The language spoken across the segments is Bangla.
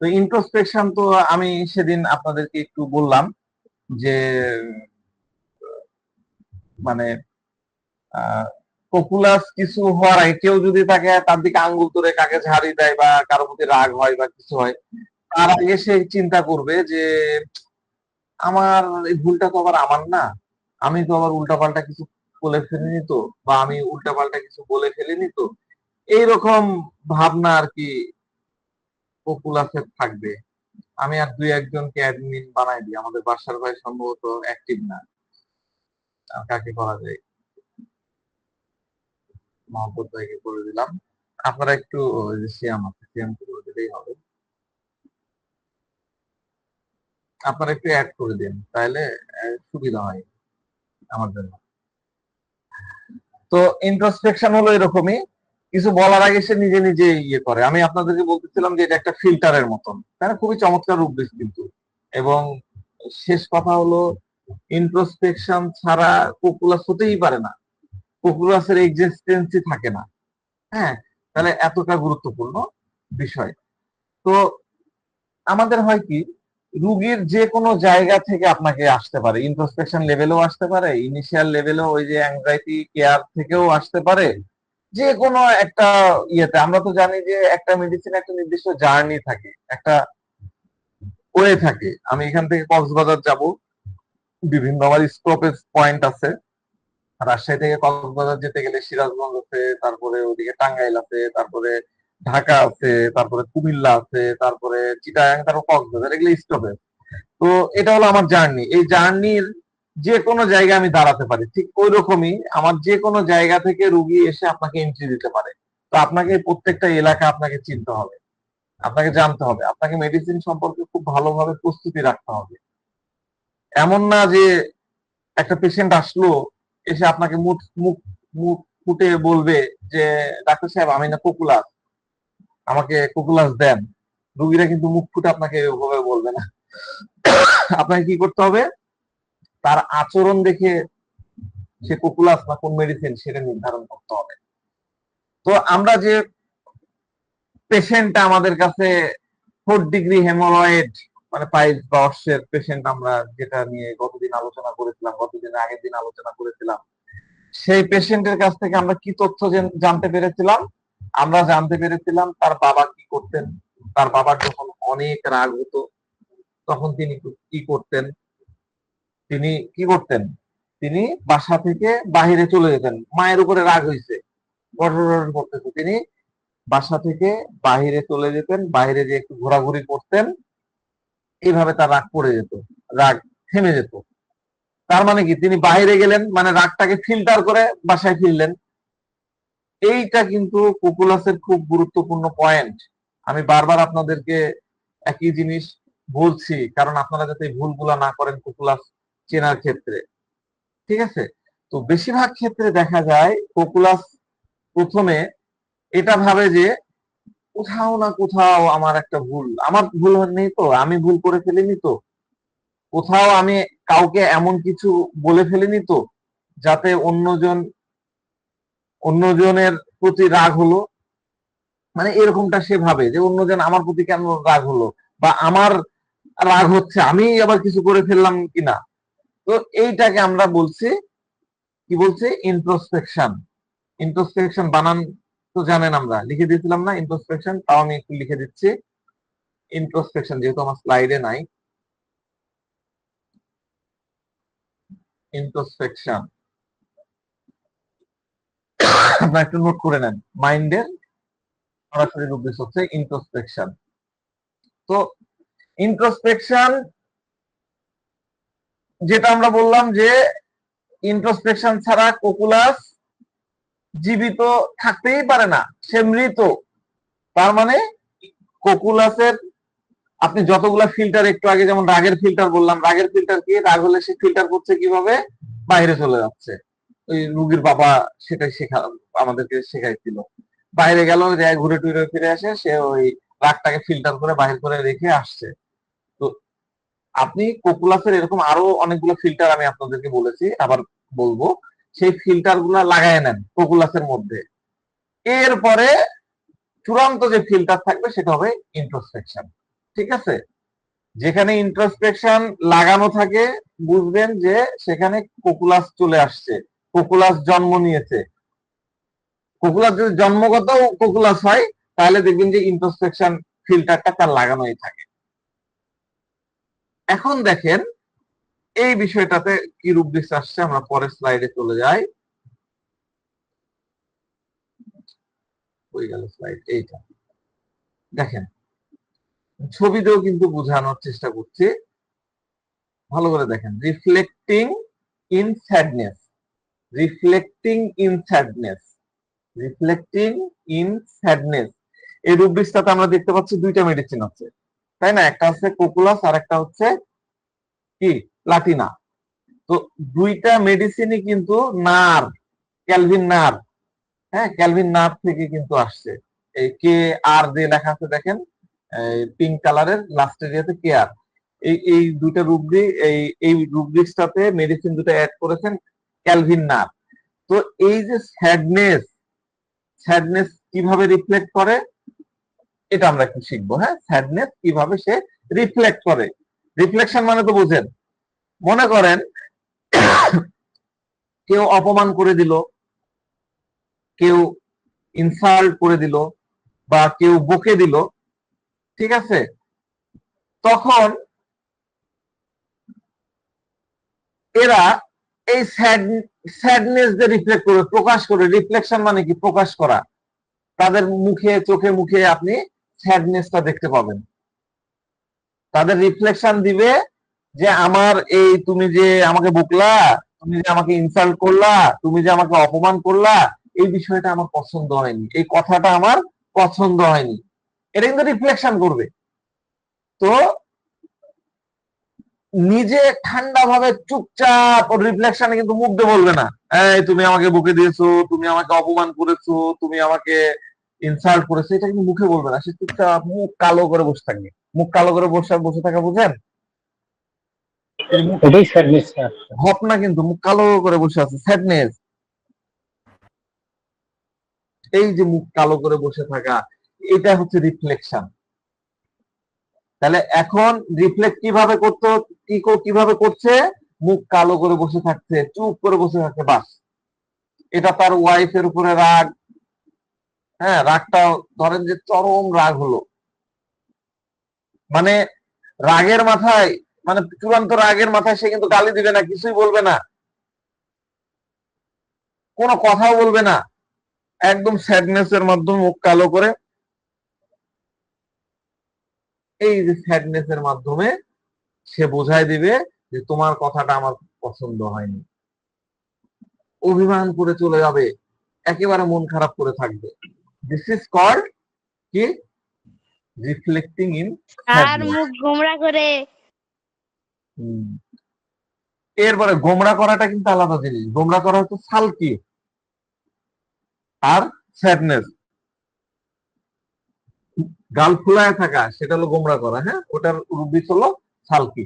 তো ইন্ট্রোস্পেকশন তো আমি সেদিন আপনাদেরকে একটু বললাম যে মানে পপুলাস কিছু হওয়ার আগে কেউ যদি তাকে তার দিকে আঙ্গুল তুলে কাকে ঝাড়ি দেয় বা কারো প্রতি রাগ হয় বা কিছু হয়, তার আগে সে চিন্তা করবে যে আমার এই ভুলটা তো আবার আমার না, আমি তো আবার উল্টাপাল্টা কিছু বলে ফেলিনি তো, বা আমি উল্টাপাল্টা কিছু বলে ফেলিনি তো, এইরকম ভাবনা আর কি পপুলাসের থাকবে। আমি আর দুই একজনকে অ্যাডমিন বানাই দিই, আমাদের বাসার ভাই সম্ভবত অ্যাক্টিভ না, আর কাকে করা যায়, মহব্বত ভাইকে করে দিলাম। আপনারা একটু ওই যে সিয়াম আছে, সিয়াম করে দিলেই হবে। আপনারা একটু অ্যাড করে দিন, তাহলে সুবিধা হয় আমার জন্য। তো ইন্ট্রোস্পেকশন হলো এরকমই, কিছু বলার আগে সে নিজে নিজে ইয়ে করে। আমি আপনাদেরকে বলতেছিলাম যে এটা একটা ফিল্টারের মতন, তাই না? খুবই চমৎকার রূপদিস কিন্তু। এবং শেষ কথা হলো, ইন্ট্রোস্পেকশন ছাড়া পপুলাস হতেই পারে না, পপুলাসের এক্সিস্টেন্সই থাকে না। হ্যাঁ, তাহলে এতটা গুরুত্বপূর্ণ বিষয়। তো আমাদের হয় কি, রুগীর যে কোনো জায়গা থেকে আপনাকে আসতে পারে, ইন্ট্রোস্পেকশন লেভেলেও আসতে পারে, ইনিশিয়াল লেভেলেও ওই যে অ্যাংজাইটি কেয়ার থেকেও আসতে পারে, যে কোনো একটা ইয়েতে। আমরা তো জানি যে একটা মেডিসিন একটা নির্দিষ্ট জার্নি থাকে, একটা ওয়ে থাকে। আমি এখান থেকে কক্সবাজার যাব, বিভিন্ন আমার স্টপেজ পয়েন্ট আছে। রাজশাহী থেকে কক্সবাজার যেতে গেলে সিরাজগঞ্জ আছে, তারপরে ওদিকে টাঙ্গাইল আছে, তারপরে ঢাকা আছে, তারপরে কুমিল্লা আছে, তারপরে চিটাগাং, তারপর কক্সবাজার, এগুলো স্টপেজ। তো এটা হলো আমার জার্নি। এই জার্নির যে কোনো জায়গায় আমি দাঁড়াতে পারি, ঠিক ওই রকমই আমার যে কোনো জায়গা থেকে রুগী এসে আপনাকে এন্ট্রি দিতে পারে। তো আপনাকে প্রত্যেকটা এলাকা আপনাকে চিনতে হবে, আপনাকে জানতে হবে, আপনাকে মেডিসিন সম্পর্কে খুব ভালোভাবে প্রস্তুতি রাখতে হবে। এমন না যে একটা পেশেন্ট আসলো, এসে আপনাকে মুখ মুখ মুখ ফুটে বলবে যে ডাক্তার সাহেব আমি না পপুলার, আমাকে পপুলাস দেন। রুগীরা কিন্তু মুখ ফুটে আপনাকে ওভাবে বলবে না। আপনাকে কি করতে হবে, তার আচরণ দেখে সে পপুলাস না কোন মেডিসিন সেটা নির্ধারণ করতে হবে। তো আমরা যে পেশেন্ট আমাদের কাছে 4 ডিগ্রি হেমোরয়েড মানে পাইলস বা অর্শের পেশেন্ট, আমরা যেটা নিয়ে গতদিন আলোচনা করেছিলাম, গতদিন আগের দিন আলোচনা করেছিলাম, সেই পেশেন্টের কাছ থেকে আমরা কি তথ্য জানতে পেরেছিলাম? আমরা জানতে পেরেছিলাম তার বাবা কি করতেন। তার বাবার যখন অনেক রাগ হতো, তখন তিনি কি করতেন? তিনি কি করতেন? তিনি বাসা থেকে বাহিরে চলে যেতেন। মায়ের উপরে রাগ হয়েছে, গড়গড় করতেছে, তিনি বাসা থেকে বাহিরে চলে যেতেন, বাইরে যে একটু ঘোরাঘুরি করতেন, এইভাবে তার রাগ পড়ে যেত, রাগ থেমে যেত। তার মানে কি, তিনি বাইরে গেলেন মানে রাগটাকে ফিল্টার করে বাসায় ফিরলেন। এইটা কিন্তু পপুলাসের খুব গুরুত্বপূর্ণ পয়েন্ট। আমি বারবার আপনাদেরকে একই জিনিস বলছি, কারণ আপনারা যাতে এই ভুলগুলা না করেন পপুলাস চেনার ক্ষেত্রে। ঠিক আছে? তো বেশিরভাগ ক্ষেত্রে দেখা যায় পপুলাস প্রথমে এটা ভাবে যে কোথাও না কোথাও আমার একটা ভুল, আমার ভুল নেই তো, আমি ভুল করে ফেলিনি তো, কোথাও আমি কাউকে এমন কিছু বলে ফেলিনি তো যাতে অন্যজনের প্রতি রাগ হলো। মানে এরকমটা সে ভাবে যে অন্যজন আমার প্রতি কেন রাগ হলো, বা আমার রাগ হচ্ছে, আমি আবার কিছু করে ফেললাম কিনা। তো এইটাকে আমরা বলছি, কি বলছি, ইন্ট্রোস্পেকশন। ইন্ট্রোস্পেকশন বানান তো জানেন, আমরা লিখে দিয়েছিলাম না ইন্ট্রোস্পেকশন, তাও আমি একটু লিখে দিচ্ছি। ইন্ট্রোস্পেকশন যেহেতু আমার স্লাইডে নাই, ইন্ট্রোস্পেকশন আপনারা একটু নোট করে নেন। মাইন্ডের সরাসরি রূপ হচ্ছে ইন্ট্রোস্পেকশন। তো ইন্ট্রোস্পেকশন যেটা আমরা বললাম যে ইন্ট্রোস্পেকশন ছাড়া পপুলাস জীবিত থাকতেই পারে না, সে মৃত। তার মানে কোকুলাসের আপনি যতগুলা ফিল্টার, একটু আগে যেমন রাগের ফিল্টার বললাম, রাগের ফিল্টার কি, রাগ হলে সে ফিল্টার করছে কিভাবে, বাইরে চলে যাচ্ছে। ওই রুগীর বাবা সেটাই আমাদেরকে শেখাইছিল। বাইরে গেল, ঘুরে টুরে ফিরে আসে, সে ওই রাগটাকে ফিল্টার করে বাহির করে রেখে আসছে। তো আপনি কোকুলাসের এরকম আরো অনেকগুলো ফিল্টার আমি আপনাদেরকে বলেছি, আবার বলবো, সেই ফিল্টার গুলা লাগাই নেন কোকুলাসের মধ্যে। এরপরে চূড়ান্ত যে ফিল্টার থাকবে সেটা হবে ইন্ট্রোস্পেকশন। ঠিক আছে? যেখানে ইন্ট্রোস্পেকশন লাগানো থাকে বুঝবেন যে সেখানে কোকুলাস চলে আসছে, কোকুলাস জন্ম নিয়েছে। কোকুলাস যদি জন্মগত কোকুলাস হয় তাহলে দেখবেন যে ইন্ট্রোস্পেকশন ফিল্টারটা তার লাগানোই থাকে। এখন দেখেন এই বিষয়টাতে কি রুব্রিক্স আসছে, আমরা পরের স্লাইডে চলে যাই। হয়ে গেল স্লাইড, এইটা দেখেন, ছবিতেও কিন্তু বোঝানোর চেষ্টা করছি, ভালো করে দেখেন। Reflecting in sadness, reflecting in sadness, reflecting in sadness, এই রুব্রিক্সটাতে আমরা দেখতে পাচ্ছি দুইটা মেডিসিন আছে, তাই না? একটা হচ্ছে কোকুলাস আর একটা হচ্ছে কি প্লাটিনা। তো দুইটা মেডিসিনই কিন্তু নার, ক্যালভিন নার, হ্যাঁ ক্যালভিন নার থেকে কিন্তু আসছে। এই কে আর যে লেখা আছে দেখেন, পিঙ্ক কালারের লাস্ট এরিয়াতে কে আর, এই দুইটা রুব্রিক, এই রুব্রিক্সটাতে মেডিসিন দুটো অ্যাড করেছেন ক্যালভিন নার। তো এই যে স্যাডনেস, স্যাডনেস কিভাবে রিফ্লেক্ট করে এটা আমরা একটু শিখবো। হ্যাঁ, স্যাডনেস কিভাবে সে রিফ্লেক্ট করে। রিফ্লেকশন মানে তো বুঝেন, মনে করেন কেউ অপমান করে দিল, কেউ ইনসাল্ট করে দিল, বা কেউ বকে দিল, ঠিক আছে? তখন এরা এই স্যাডনেস যে রিফ্লেক্ট করে, প্রকাশ করে, রিফ্লেকশন মানে কি প্রকাশ করা, তাদের মুখে চোখে মুখে আপনি স্যাডনেসটা দেখতে পাবেন। তাদের রিফ্লেকশন দিবে যে আমার এই, তুমি যে আমাকে বকলা, তুমি যে আমাকে ইনসাল্ট করলা, তুমি যে আমাকে অপমান করলা, এই বিষয়টা আমার পছন্দ হয়নি, এই কথাটা আমার পছন্দ হয়নি, এটা কিন্তু রিফ্লেকশন করবে। তো নিজে ঠান্ডা ভাবে চুপচাপ রিফ্লেকশনে কিন্তু মুখ দিয়ে বলবে না, এই তুমি আমাকে বকে দিয়েছো, তুমি আমাকে অপমান করেছো, তুমি আমাকে ইনসাল্ট করেছো, এটা কিন্তু মুখে বলবে না। সে চুপচাপ মুখ কালো করে বসে থাকবে। মুখ কালো করে বসে বসে থাকা বুঝেন? এই মুখ এটাই স্যাডনেস। ভাবনা, কিন্তু মুখ কালো করে বসে আছে, স্যাডনেস। এই যে মুখ কালো করে বসে থাকা, এটা হচ্ছে রিফ্লেকশন। তাহলে এখন রিফ্লেক্ট কিভাবে করতে, কিভাবে করছে? মুখ কালো করে বসে থাকছে, চুপ করে বসে থাকছে, বাস। এটা তার ওয়াইফের উপরে রাগ, হ্যাঁ রাগটা ধরেন যে চরম রাগ হলো, মানে রাগের মাথায়, মানে চূড়ান্ত রাগের মাথায় সে কিন্তু গালি দিবে না, কিছুই বলবে না, কোনো কথাও বলবে না, একদম স্যাডনেস এর মাধ্যমে মুখ কালো করে, এই যে স্যাডনেস এর মাধ্যমে সে বোঝায় দিবে যে তোমার কথাটা আমার পছন্দ হয়নি, অভিমান করে চলে যাবে, একেবারে মন খারাপ করে থাকবে। দিস ইজ কল্ড কি রিফ্লেক্টিং ইন আর মুখ গোমড়া করে। এরপরে গোমড়া করাটা কিন্তু আলাদা জিনিস। গোমড়া করা হচ্ছে সালকি আর স্যাডনেস, গাল ফুলায় থাকা সেটা হলো গোমড়া করা, হ্যাঁ ওটার রূপ হলো সালকি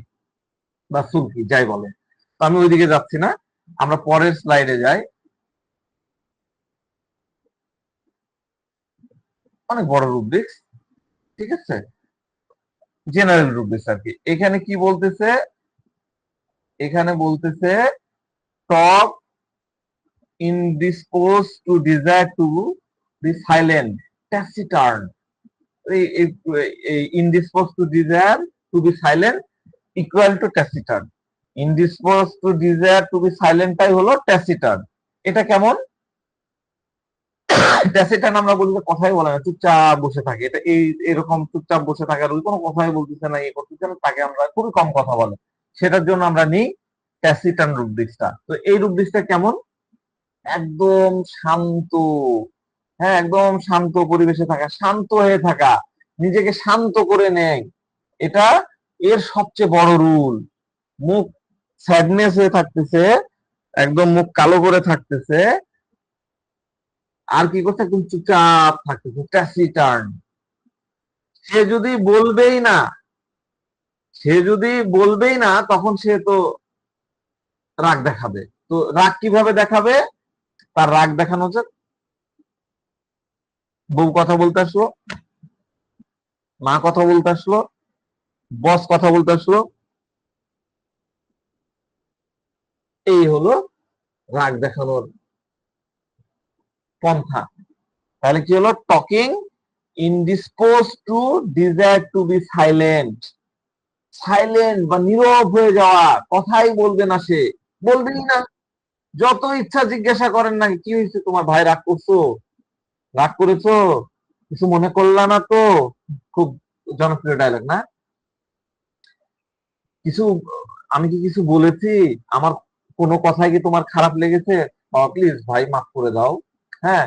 বা সুলকি যাই বলে। তো আমি ওইদিকে যাচ্ছি না, আমরা পরের স্লাইডে যাই। অনেক বড় রুব্রিক্স, ঠিক আছে, জেনারেল রুব্রিক্স আর কি। এখানে কি বলতেছে? এখানে বলতেছে টক indisposed to desire to be silent, taciturn. Indisposed to desire to be silent equal to taciturn. Indisposed to desire to be silent টাই হলো taciturn। এটা কেমন? ট্যাসিটার্ন আমরা বলি যে কথাই বলে না, চুপচাপ বসে থাকে। এটা এই এরকম চুপচাপ বসে থাকার, ওই কোনো কথাই বলতেছে না, এই করতেছে না, তাকে আমরা খুবই কম কথা বলে, সেটার জন্য আমরা নিই ট্যাসিটার্ন রুব্রিক্সটা। তো এই রুব্রিক্সটা কেমন? একদম শান্ত, হ্যাঁ একদম শান্ত পরিবেশে থাকা, শান্ত হয়ে থাকা, নিজেকে শান্ত করে নেয়, এটা এর সবচেয়ে বড় রুল। মুখ স্যাডনেস হয়ে থাকতেছে, একদম মুখ কালো করে থাকতেছে, আর কি করছে? একদম চুপচাপ থাকতেছে, ট্যাসিটার্ন। সে যদি বলবেই না, সে যদি বলবেই না, তখন সে তো রাগ দেখাবে। তো রাগ কিভাবে দেখাবে? তার রাগ দেখানো হচ্ছে, বউ কথা বলতে আসলো, মা কথা বলতে আসলো, বস কথা বলতে আসলো, এই হলো রাগ দেখানোর পন্থা। তাহলে কি হলো? Talking indispose to desire to be silent. Silent বা নীরব হয়ে যাওয়া, কথাই বলবে না, সে বলবেই না। যত ইচ্ছা জিজ্ঞাসা করেন না, কি হয়েছে তোমার ভাই, রাগ করছো, রাগ করেছো, কিছু মনে করলা না তো? খুব জনপ্রিয় ডায়লগ না? কিছু, আমি কি কিছু বলেছি? আমার কোনো কথায় কি তোমার খারাপ লেগেছে? বাবা প্লিজ ভাই মাফ করে দাও। হ্যাঁ,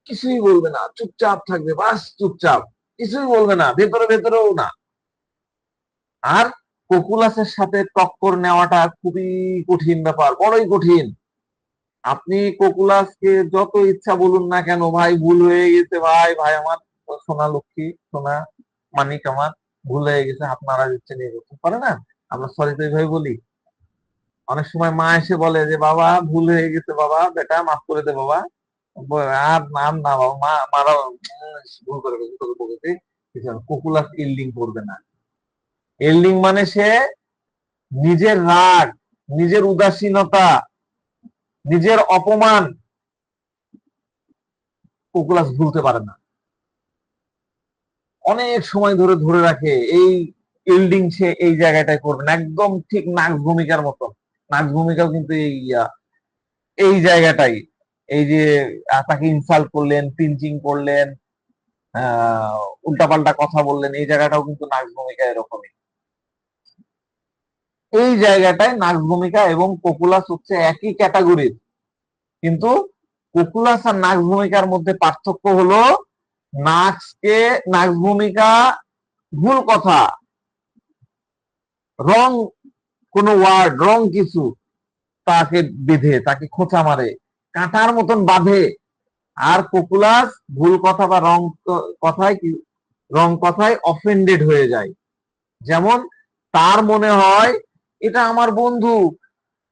কিছুই বলবে না, চুপচাপ থাকবে, বাস চুপচাপ, কিছুই বলবে না, ভেতরে ভেতরেও না। আর পপুলাসের সাথে টক্কর নেওয়াটা খুবই কঠিন ব্যাপার, বড়ই কঠিন। আপনি কোকুলাসকে যত ইচ্ছা বলুন না কেন, ভাই ভুল হয়ে গেছে, ভাই ভাই আমার সোনা লক্ষ্মী, সোনা মানিক আমার ভুল হয়ে গেছে, হাত নাড়া দিচ্ছে, নিয়ে করতে পারে না। আমরা সরি তো এইভাবে বলি। অনেক সময় মা এসে বলে যে বাবা ভুল হয়ে গেছে, বাবা বেটা মাফ করে দে বাবা। আর নাম না বাবা, মা মারা ভুল করে ফেলছে, তোকে বলেছে। কোকুলাস ইল্ডিং করবে না। ইল্ডিং মানে সে নিজের রাগ, নিজের উদাসীনতা, নিজের অপমান কোকুলাস ভুলতে পারে না। অনেক সময় ধরে ধরে রাখে এই ইল্ডিং, সে এই জায়গাটায় করবে না, একদম ঠিক নাক ভূমিকার মতো। নাক ভূমিকাও কিন্তু এই জায়গাটাই, এই যে তাকে ইনসাল্ট করলেন, পিঞ্চিং করলেন, উল্টাপাল্টা কথা বললেন, এই জায়গাটাও কিন্তু নাক ভূমিকা এরকমই। এই জায়গাটায় নাক ভূমিকা এবং পপুলাস হচ্ছে একই ক্যাটাগরির, কিন্তু পপুলাস আর নাক ভূমিকার মধ্যে পার্থক্য হলো নাক ভূমিকা ভুল কথা, রং কোন ওয়ার্ড, রং কিছু তাকে বেঁধে, তাকে খোঁচা মারে, কাঁটার মতন বাঁধে। আর পপুলাস ভুল কথা বা কথায় রং কথায় অফেন্ডেড হয়ে যায়। যেমন তার মনে হয় এটা আমার বন্ধু,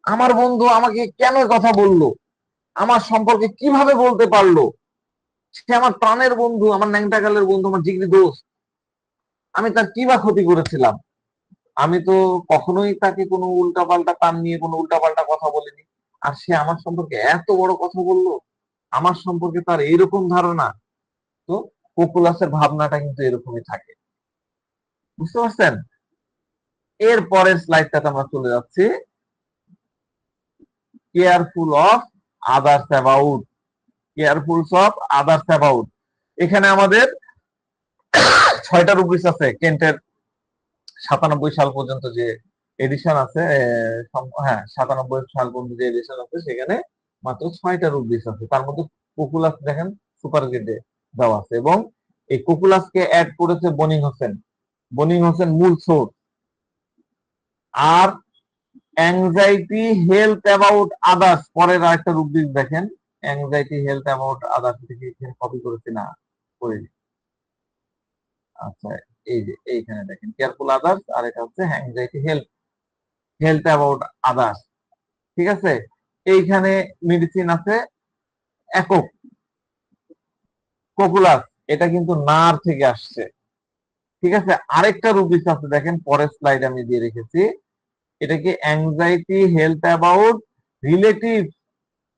আমার বন্ধু আমাকে কেন কথা বললো, আমার সম্পর্কে কিভাবে বলতে পারলো, সে আমার প্রাণের বন্ধু, আমার ন্যাংটাকালের বন্ধু, আমার জিগরি দোস্ত, আমি তার কি বা ক্ষতি করেছিলাম? আমি তো কখনোই তাকে কোনো উল্টাপাল্টা কান নিয়ে কোনো উল্টাপাল্টা কথা বলিনি, আর সে আমার সম্পর্কে এত বড় কথা বললো, আমার সম্পর্কে তার এইরকম ধারণা। তো পপুলাসের ভাবনাটা কিন্তু এরকমই থাকে, বুঝতে পারছেন? এর পরের স্লাইডটাতে আমরা চলে যাচ্ছি, careful of others about. Careful of others about, এখানে আমাদের 6টা রুব্রিক্স আছে। কেন্টের 97 সাল পর্যন্ত যে এডিশন আছে, হ্যাঁ 97 সাল পর্যন্ত যে এডিশন আছে, সেখানে মাত্র 6টা রুব্রিক্স আছে। তার মধ্যে পপুলাস দেখেন সুপার গ্রেডে দেওয়া আছে, এবং এই পপুলাসকে অ্যাড করেছে বনিং হোসেন। বনিং হোসেন মূল সোর্স। আর অ্যাংজাইটি হেলথ অ্যাবাউট আদার্স, পরের আরেকটা রুব্রিক দেখেন, অ্যাংজাইটি হেলথ অ্যাবাউট আদার্স থেকে কপি করেছি না, করিনি। আচ্ছা, এই যে এইখানে দেখেন কেয়ারফুল আদার্স, আর এটা হচ্ছে anxiety health, health about others. ঠিক আছে, এইখানে মেডিসিন আছে একক, পপুলাস এটা কিন্তু নার থেকে আসছে। ঠিক আছে, আরেকটা রুব্রিক আছে দেখেন, পরের স্লাইড আমি দিয়ে রেখেছি, এটা কি anxiety health about relative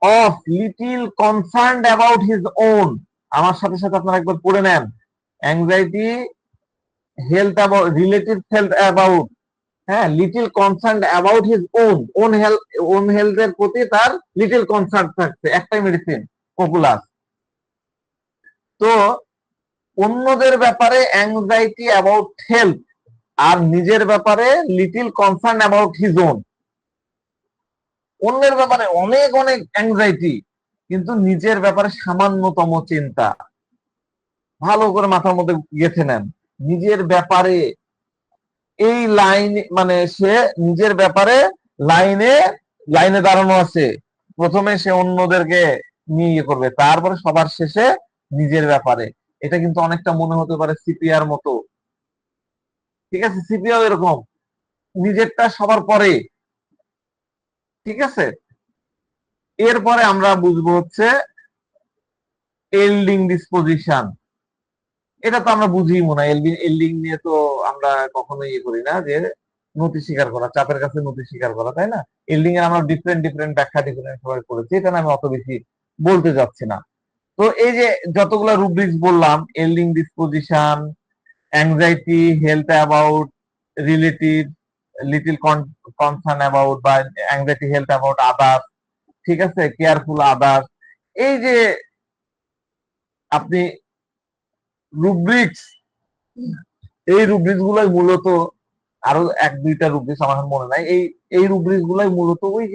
of little concerned about his own. আমার সাথে সাথে আপনারা একবার পড়ে নেন, anxiety health about relative health about, হ্যাঁ little concern about his own health এর প্রতি তার লিটিল কনসার্ন থাকছে, একটাই মেডিসিন পপুলাস। তো অন্যদের ব্যাপারে অ্যাংজাইটি অ্যাবাউট হেলথ, আর নিজের ব্যাপারে little concern about his on. অন্যের ব্যাপারে অনেক অনেক অ্যাংজাইটি, কিন্তু নিজের ব্যাপারে সামান্যতম চিন্তা। ভালো করে মাথার মধ্যে গেঁথে নেন, নিজের ব্যাপারে এই লাইন, মানে সে নিজের ব্যাপারে লাইনে লাইনে দাঁড়ানো আছে, প্রথমে সে অন্যদেরকে নিয়ে ইয়ে করবে, তারপরে সবার শেষে নিজের ব্যাপারে। এটা কিন্তু অনেকটা মনে হতে পারে সিপিআর মতো। ঠিক আছে, সিপিআর এরকম, নিজেরটা সবার পরে। ঠিক আছে, এরপরে আমরা বুঝবো হচ্ছে এল্ডিং ডিসপোজিশন। এটা তো আমরা বুঝি মনে হয়। এল্ডিং নিয়ে তো আমরা কখনোই ইয়ে করি না যে নতি স্বীকার করা, চাপের কাছে নতি স্বীকার করা, তাই না? এল্ডিং এর আমরা ডিফারেন্ট ডিফারেন্ট ব্যাখ্যা ডিফারেন্ট ভাবে করেছি, এটা না আমি অত বেশি বলতে যাচ্ছি না। তো এই যে যতগুলা রুব্রিক্স বললাম, yielding disposition, anxiety, health about, relative, little concern about, বা অ্যাংজাইটি হেলথ অ্যাবাউট আদার্স, ঠিক আছে, কেয়ারফুল আদার্স, এই যে আপনি রুব্রিক্স, এই রুব্রিক্স গুলাই মূলত, আরো এক দুইটা রুব্রিক্স আমার এখন মনে নাই, এই রুব্রিক্স গুলাই মূলত ওই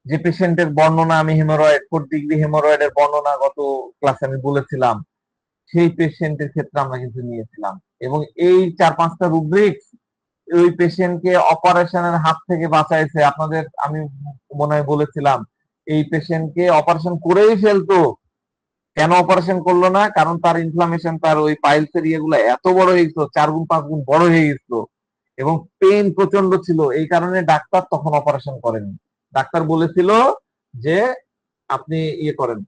যে পেশেন্টের বর্ণনা, আমি হেমোরয়েড 4 ডিগ্রি হেমোরয়েডের বর্ণনা গত ক্লাসে আমি বলেছিলাম, সেই পেশেন্টের ক্ষেত্রে আমরা কিন্তু নিয়েছিলাম। এবং এই 4-5টা রুব্রিক্স ওই পেশেন্টকে অপারেশনের হাত থেকে বাঁচাইছে। আপনাদের আমি মনে হয় বলেছিলাম, এই পেশেন্টকে অপারেশন করেই ফেলতো, কেন অপারেশন করলো না? কারণ তার ইনফ্লামেশন, তার ওই পাইলসের ইয়েগুলো এত বড় হয়ে গেছিল, 4 গুণ 5 গুণ বড় হয়ে গেছিল, এবং পেইন প্রচন্ড ছিল। এই কারণে ডাক্তার তখন অপারেশন করেনি। ডাক্তার বলেছিল যে আপনি ইয়ে করেন,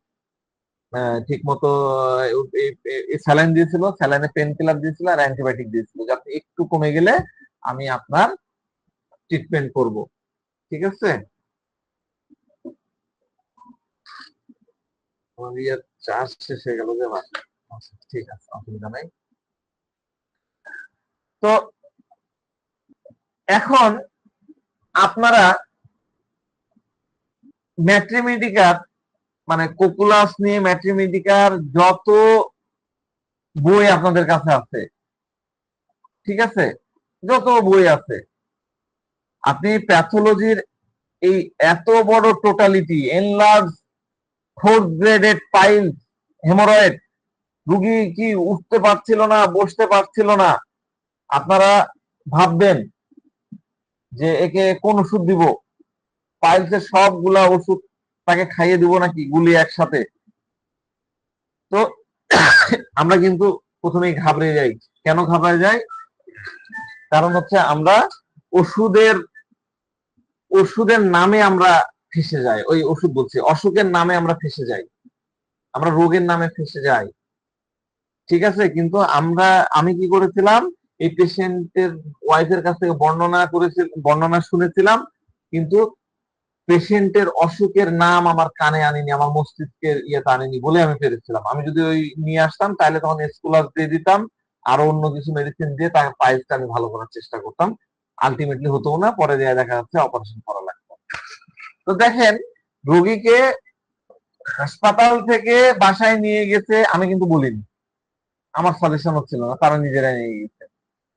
ঠিক মতো স্যালাইন দিয়েছিল, স্যালাইনে পেন কিলার দিয়েছিল আর অ্যান্টিবায়োটিক দিয়েছিল, যাতে একটু কমে গেলে আমি আপনার ট্রিটমেন্ট করব। ঠিক আছে, আমার ইয়ে চার্জ শেষ হয়ে গেল যে ভাই। আচ্ছা, ঠিক আছে, অসুবিধা নাই। তো এখন আপনারা ম্যাট্রিমেডিকার, মানে কোকুলাস নিয়ে ম্যাট্রিমেডিকার যত বই আপনাদের কাছে আছে, ঠিক আছে, যত বই আছে, আপনি প্যাথোলজির এই এত বড় totality, enlarge 4th graded pile haemorrhoid, রুগী কি উঠতে পারছিল না, বসতে পারছিল না, আপনারা ভাববেন যে একে কোন ওষুধ দিব? পাইলসের সবগুলা ওষুধ তাকে খাইয়ে দিব নাকি গুলিয়ে একসাথে? তো আমরা কিন্তু প্রথমেই ঘাবড়ে যাই। কেন ঘাবড়ে যাই? কারণ হচ্ছে আমরা ওষুধের ওষুধের নামে আমরা ফেসে যাই। ওই ওষুধ বলছি, অসুখের নামে আমরা ফেসে যাই, আমরা রোগের নামে ফেসে যাই। ঠিক আছে, কিন্তু আমি কি করেছিলাম, এই পেশেন্টের ওয়াইফের কাছ থেকে বর্ণনা শুনেছিলাম, কিন্তু পেশেন্টের অসুখের নাম আমার কানে আনিনি, আমার মস্তিষ্কের ইয়েতে আনিনি বলে আমি পেরেছিলাম। আমি যদি ওই নিয়ে আসতাম তাহলে তখন স্কুলার দিয়ে দিতাম, আরো অন্য কিছু মেডিসিন দিয়ে তার পাইলসটা আমি ভালো করার চেষ্টা করতাম। আলটিমেটলি হতো না, পরে দিয়ে দেখা যাচ্ছে অপারেশন করা লাগতো। তো দেখেন, রোগীকে হাসপাতাল থেকে বাসায় নিয়ে গেছে, আমি কিন্তু বলিনি, আমার সাজেশন হচ্ছিল না, তারা নিজেরাই নিয়ে গেছে।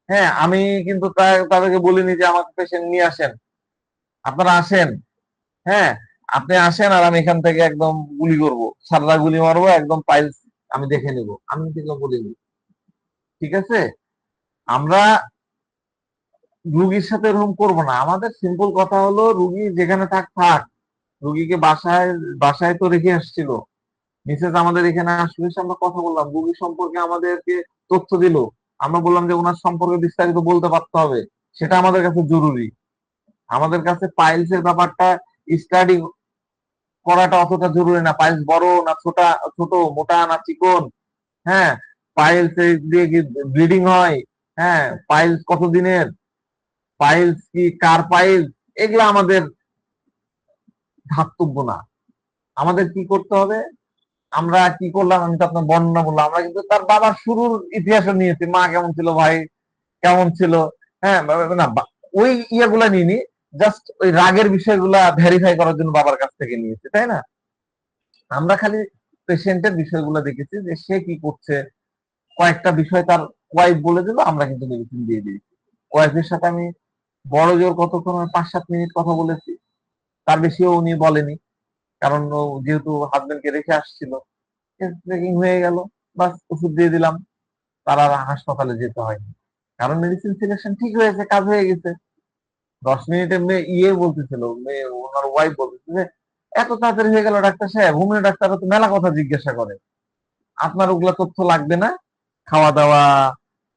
হ্যাঁ, আমি কিন্তু তাদেরকে বলিনি যে আমাকে পেশেন্ট নিয়ে আসেন, আপনারা আসেন, হ্যাঁ, আপনি আসেন আর আমি এখান থেকে একদম গুলি করব, সাররা গুলি মারবো, একদম পাইলস আমি দেখে নিব, আমি কিন্তু বলিনি। ঠিক আছে, আমরা রুগীর সাথে এরকম করবো না। আমাদের সিম্পল কথা হলো, রুগী যেখানে থাক থাক, রুগীকে বাসায় বাসায় তো রেখে আসছিল, মিসেস আমাদের এখানে আসলে আমরা কথা বললাম, রুগী সম্পর্কে আমাদেরকে তথ্য দিল, আমরা বললাম যে ওনার সম্পর্কে বিস্তারিত বলতে পারতে হবে, সেটা আমাদের কাছে জরুরি। আমাদের কাছে পাইলসের ব্যাপারটা স্টাডি করাটা অতটা জরুরি না, পাইলস বড় না ছোট, ছোট মোটা না চিকন, হ্যাঁ, পাইলস দিয়ে কি ব্লিডিং হয়, হ্যাঁ, পাইলস কতদিনের, পাইলস কি কার পাইলস, এগুলা আমাদের ধাতব্য না। আমাদের কি করতে হবে, আমরা কি করলাম, আমি তো আপনার বর্ণনা বললাম, আমরা কিন্তু তার বাবার শুরুর ইতিহাসও নিয়েছি, মা কেমন ছিল, ভাই কেমন ছিল, হ্যাঁ, না ওই ইয়েগুলা নিইনি, জাস্ট ওই রাগের বিষয়গুলা ভেরিফাই করার জন্য বাবার কাছ থেকে নিয়েছি, তাই না? আমরা খালি পেশেন্টের বিষয়গুলো দেখেছি যে সে কি করছে, কয়েকটা বিষয় তার ওয়াইফ বলে দিল, আমরা কিন্তু মেডিসিন দিয়ে দিয়েছি। ওয়াইফের সাথে আমি বড় জোর কতক্ষণ, 5-7 মিনিট কথা বলেছি, তার বেশিও উনি বলেনি, কারণ ও যেহেতু হাজবেন্ডকে রেখে আসছিল, চেকিং হয়ে গেল, বাস ওষুধ দিয়ে দিলাম, তার আর হাসপাতালে যেতে হয়নি, কারণ মেডিসিন সিলেকশন ঠিক হয়েছে, কাজ হয়ে গেছে। 10 মিনিটে মেয়ে ইয়ে বলতেছিল, মেয়ে ওনার ওয়াইফ বলতেছে যে এত তাড়াতাড়ি হয়ে গেল ডাক্তার সাহেব, হোমিও ডাক্তাররা তো মেলা কথা জিজ্ঞাসা করে, আপনার ওগুলা তথ্য লাগবে না, খাওয়া দাওয়া,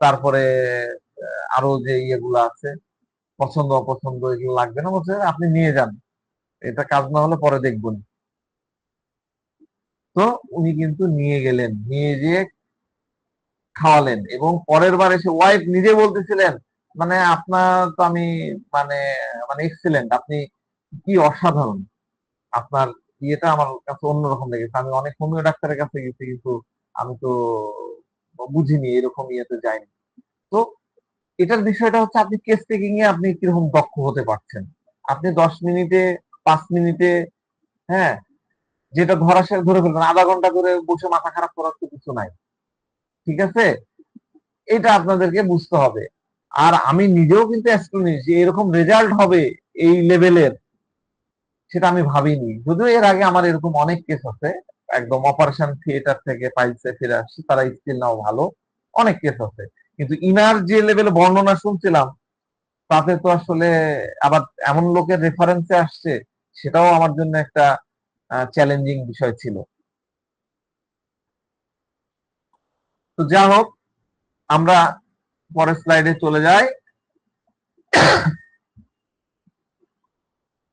তারপরে আরো যে ইয়েগুলো আছে, পছন্দ অপছন্দ, এগুলো লাগবে না, বলছে আপনি নিয়ে যান, এটা কাজ না হলে পরে দেখবেন। তো উনি কিন্তু নিয়ে গেলেন, নিয়ে যেয়ে খাওয়ালেন এবং পরের বার এসে ওয়াইফ নিজে বলতেছিলেন মানে আপনার তো আমি মানে মানে এক্সিলেন্ট, আপনি কি অসাধারণ, আপনার ইয়েটা আমার কাছে অন্যরকম লেগেছে, আমি অনেক হোমিও ডাক্তারের কাছে গেছি কিন্তু আমি তো বুঝিনি এরকম ইয়েতে যাইনি। তো এটার বিষয়টা হচ্ছে আপনি কেস টেকিং এ আপনি কিরকম দক্ষ হতে পারছেন। আপনি 10 মিনিটে 5 মিনিটে, হ্যাঁ, যেটা ধরা সে ধরে ফেলবেন, আধা ঘন্টা ধরে বসে মাথা খারাপ করার তো কিছু নাই। ঠিক আছে, এটা আপনাদেরকে বুঝতে হবে। আর আমি নিজেও কিন্তু অ্যাস্ট্রোনিশ যে এরকম রেজাল্ট হবে এই লেভেলের, সেটা আমি ভাবিনি। যদিও এর আগে আমার এরকম অনেক কেস আছে, একদম অপারেশন থিয়েটার থেকে পাইলসে ফিরে আসছে, তারা স্টিল নাও ভালো, অনেক কেস আছে। কিন্তু ইনার যে লেভেলে বর্ণনা শুনছিলাম তাতে তো আসলে আবার এমন লোকের রেফারেন্সে আসছে, সেটাও আমার জন্য একটা চ্যালেঞ্জিং বিষয় ছিল। তো যা হোক, আমরা পরের স্লাইডে চলে যাই।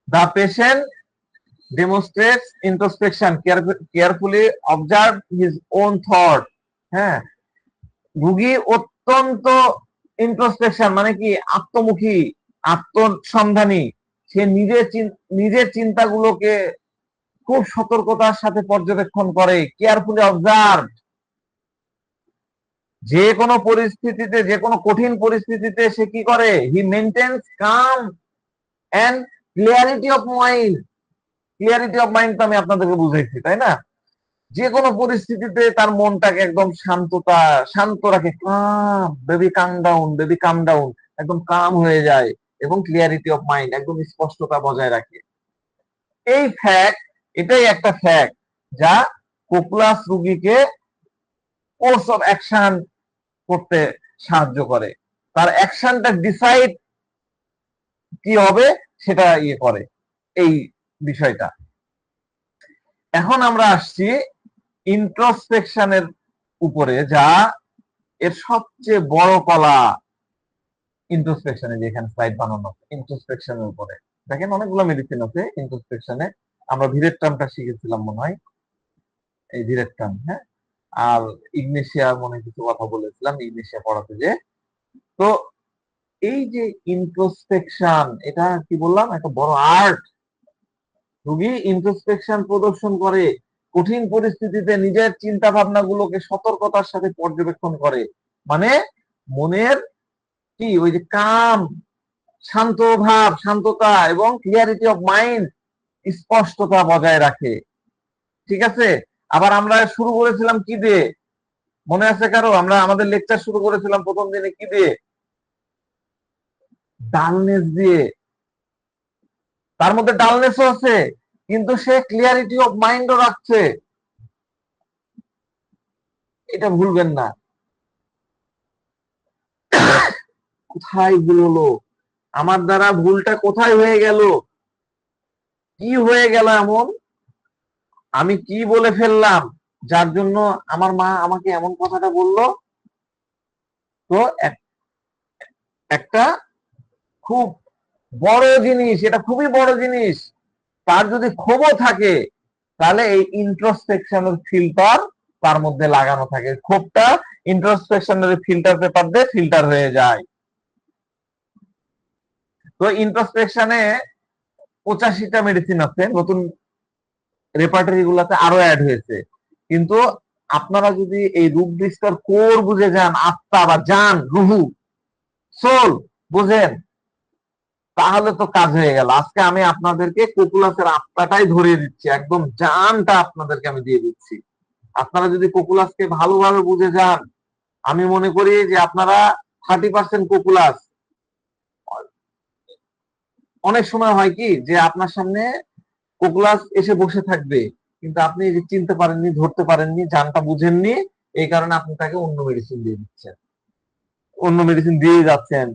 The patient demonstrates introspection, carefully observe his own thought। হ্যাঁ, রুগী অত্যন্ত ইন্ট্রোস্পেকশন মানে কি আত্মমুখী, আত্মসন্ধানী। সে নিজের চিন্তাগুলোকে খুব সতর্কতার সাথে পর্যবেক্ষণ করে, কেয়ারফুলি অবজার্ভ। যে কোনো পরিস্থিতিতে, যে কোনো কঠিন পরিস্থিতিতে সে কি করে, he maintains calm and clarity of mind. Clarity of mind তো আমি আপনাদেরকে বুঝাইছি, তাই না? যে কোনো পরিস্থিতিতে তার মনটাকে একদম শান্ত রাখে, কাম বেবি কাম ডাউন, বেবি কাম ডাউন, একদম কাম হয়ে যায় এবং ক্লিয়ারিটি অফ মাইন্ড, একদম স্পষ্টতা বজায় রাখে। এই ফ্যাক্ট, এটাই একটা ফ্যাক্ট যা কোকুলাস রোগীকে কোর্স অফ অ্যাকশন করতে সাহায্য করে। তার অ্যাকশনটা ডিসাইড কি হবে সেটা ইয়ে করে এই বিষয়টা। এখন আমরা আসছি ইন্ট্রোস্পেকশনের উপরে, যা এর সবচেয়ে বড় কলা। ইন্ট্রোস্পেকশনে যেখানে স্লাইড বানানো আছে ইন্ট্রোস্পেকশনের উপরে, দেখেন অনেকগুলো মেডিসিন আছে ইন্ট্রোস্পেকশনে। আমরা ভিরের টার্মটা শিখেছিলাম মনে হয়, এই ভিরের টার্ম, হ্যাঁ। আর ইগনেশিয়া মনে কিছু কথা বলেছিলাম ইগনেশিয়া পড়াতে যে। তো এই যে ইন্ট্রোস্পেকশন, এটা কি বললাম, একটা বড় আর্ট। রোগী ইন্ট্রোস্পেকশন প্রদর্শন করে, কঠিন পরিস্থিতিতে নিজের চিন্তা ভাবনা গুলোকে সতর্কতার সাথে পর্যবেক্ষণ করে, মানে মনের কি ওই যে কাম, শান্ত ভাব, শান্ততা এবং ক্লিয়ারিটি অফ মাইন্ড, স্পষ্টতা বজায় রাখে। ঠিক আছে, আবার আমরা শুরু করেছিলাম কি দিয়ে, মনে আছে কারো? আমরা আমাদের লেকচার শুরু করেছিলাম প্রথম দিনে কি দিয়ে? ডালনেস দিয়ে। তার মধ্যে ডালনেসও আছে কিন্তু সে ক্লিয়ারিটি অফ মাইন্ডও রাখছে, এটা ভুলবেন না। কোথায় ভুল হলো আমার দ্বারা, ভুলটা কোথায় হয়ে গেল, কি হয়ে গেল এমন, আমি কি বলে ফেললাম যার জন্য আমার মা আমাকে এমন কথাটা বললো? তো একটা খুব বড় জিনিস, এটা খুবই বড় জিনিস, তার যদি ক্ষোভও থাকে তাহলে এই ইন্ট্রোস্পেকশনের ফিল্টার তার মধ্যে লাগানো থাকে, ক্ষোভটা ইন্ট্রোস্পেকশনের ফিল্টার পেপার দিয়ে ফিল্টার হয়ে যায়। তো ইন্ট্রোস্পেকশনে 85টা মেডিসিন আছে, নতুন রেপার্টরি গুলাতে আরো অ্যাড হয়েছে। কিন্তু আপনারা যদি এই রূপ বিস্তার কোর বুঝে যান, আত্মা বা জান, রুহু, সোল বুঝেন, তাহলে তো কাজ হয়ে গেল। আজকে আমি আপনাদেরকে কোকুলাসের আত্মাটাই ধরিয়ে দিচ্ছি, একদম জানটা আপনাদেরকে আমি দিয়ে দিচ্ছি। আপনারা যদি কোকুলাসকে ভালোভাবে বুঝে যান, আমি মনে করি যে আপনারা 30% কোকুলাস। অনেক সময় হয় কি যে আপনার সামনে কোকুলাস এসে বসে থাকবে কিন্তু আপনি চিনতে পারেননি, ধরতে পারেননি, জানটা বুঝেননি, এই কারণে আপনি তাকে অন্য মেডিসিন দিয়ে দিচ্ছেন, অন্য মেডিসিন দিয়ে যাচ্ছেন।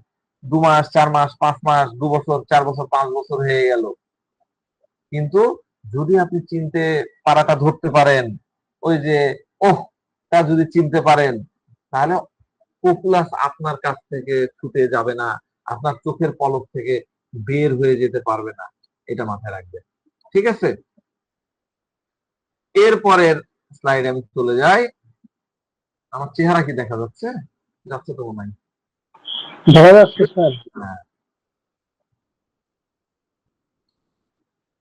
2 মাস, 4 মাস, 5 মাস, 2 বছর, 4 বছর, 5 বছর হয়ে গেল। কিন্তু যদি আপনি চিনতে পারাটা ধরতে পারেন, ওই যে ওহ, তা যদি চিনতে পারেন, তাহলে কোকুলাস আপনার কাছ থেকে ছুটে যাবে না, আপনার চোখের পলক থেকে বের হয়ে যেতে পারবে না, এটা মাথায় রাখবেন। ঠিক আছে, এরপরের স্লাইডে আমি চলে যাই। আমার চেহারা কি দেখা যাচ্ছে? যাচ্ছে তো মনে হয়। দেখা যাচ্ছে স্যার। হ্যাঁ,